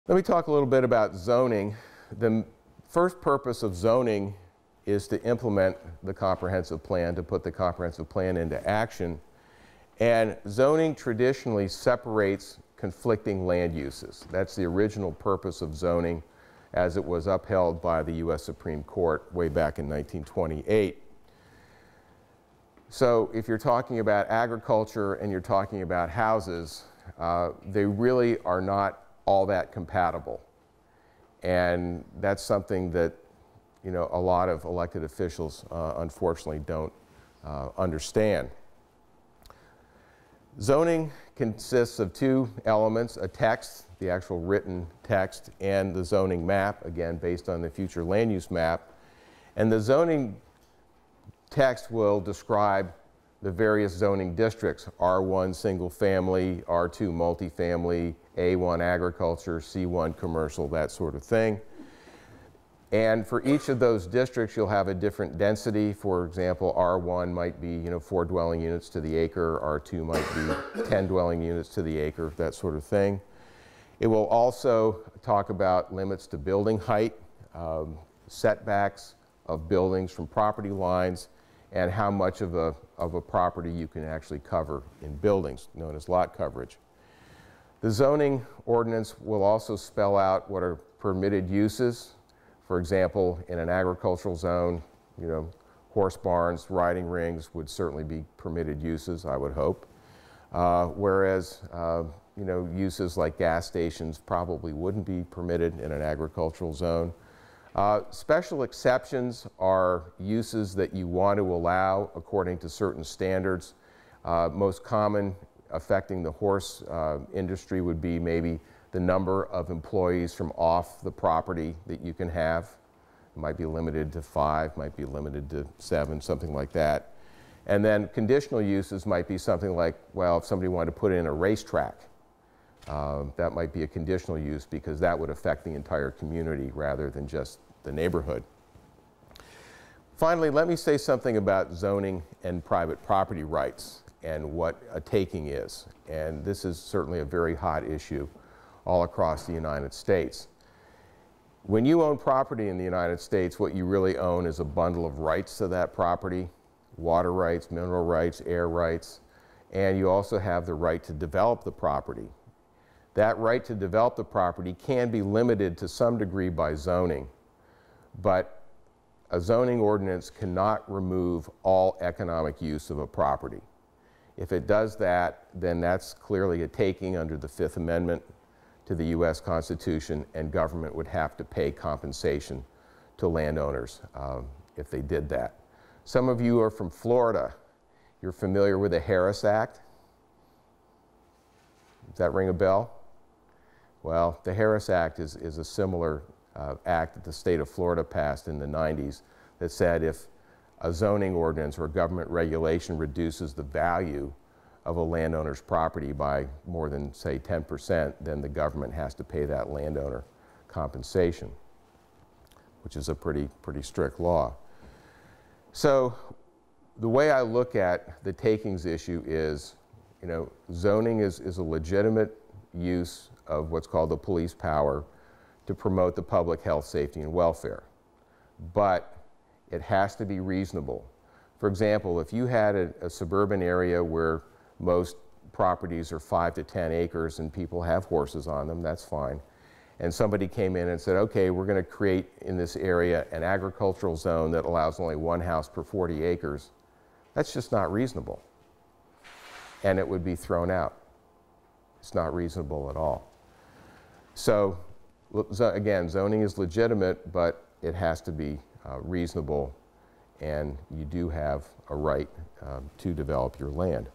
Let me talk a little bit about zoning. The first purpose of zoning is to implement the comprehensive plan, to put the comprehensive plan into action. And zoning traditionally separates conflicting land uses. That's the original purpose of zoning as it was upheld by the U.S. Supreme Court way back in 1928. So if you're talking about agriculture and you're talking about houses, they really are not all that compatible. And that's something that, you know, a lot of elected officials unfortunately don't understand. Zoning consists of two elements: a text, the actual written text, and the zoning map, again based on the future land use map. And the zoning text will describe the various zoning districts: R1 single family, R2 multifamily, A1 agriculture, C1 commercial, that sort of thing. And for each of those districts, you'll have a different density. For example, R1 might be, you know, 4 dwelling units to the acre. R2 might be 10 dwelling units to the acre, that sort of thing. It will also talk about limits to building height, setbacks of buildings from property lines, and how much of a property you can actually cover in buildings, known as lot coverage. The zoning ordinance will also spell out what are permitted uses. For example, in an agricultural zone, you know, horse barns, riding rings would certainly be permitted uses, I would hope. Whereas, you know, uses like gas stations probably wouldn't be permitted in an agricultural zone. Special exceptions are uses that you want to allow according to certain standards. Most common affecting the horse industry would be maybe the number of employees from off the property that you can have. It might be limited to 5, might be limited to 7, something like that. And then conditional uses might be something like, well, if somebody wanted to put in a racetrack, that might be a conditional use because that would affect the entire community rather than just the neighborhood. Finally, let me say something about zoning and private property rights and what a taking is. And this is certainly a very hot issue all across the United States. When you own property in the United States, what you really own is a bundle of rights to that property: water rights, mineral rights, air rights, and you also have the right to develop the property. That right to develop the property can be limited to some degree by zoning, but a zoning ordinance cannot remove all economic use of a property. If it does that, then that's clearly a taking under the Fifth Amendment to the U.S. Constitution, and government would have to pay compensation to landowners if they did that. Some of you are from Florida. You're familiar with the Harris Act? Does that ring a bell? Well, the Harris Act is a similar act that the state of Florida passed in the 90s that said if a zoning ordinance or government regulation reduces the value of a landowner's property by more than, say, 10%, then the government has to pay that landowner compensation, which is a pretty strict law. So the way I look at the takings issue is, you know, zoning is a legitimate use of what's called the police power to promote the public health, safety, and welfare. But it has to be reasonable. For example, if you had a suburban area where most properties are 5 to 10 acres and people have horses on them, that's fine. And somebody came in and said, okay, we're going to create in this area an agricultural zone that allows only 1 house per 40 acres. That's just not reasonable. And it would be thrown out. It's not reasonable at all. So again, zoning is legitimate, but it has to be reasonable, and you do have a right to develop your land.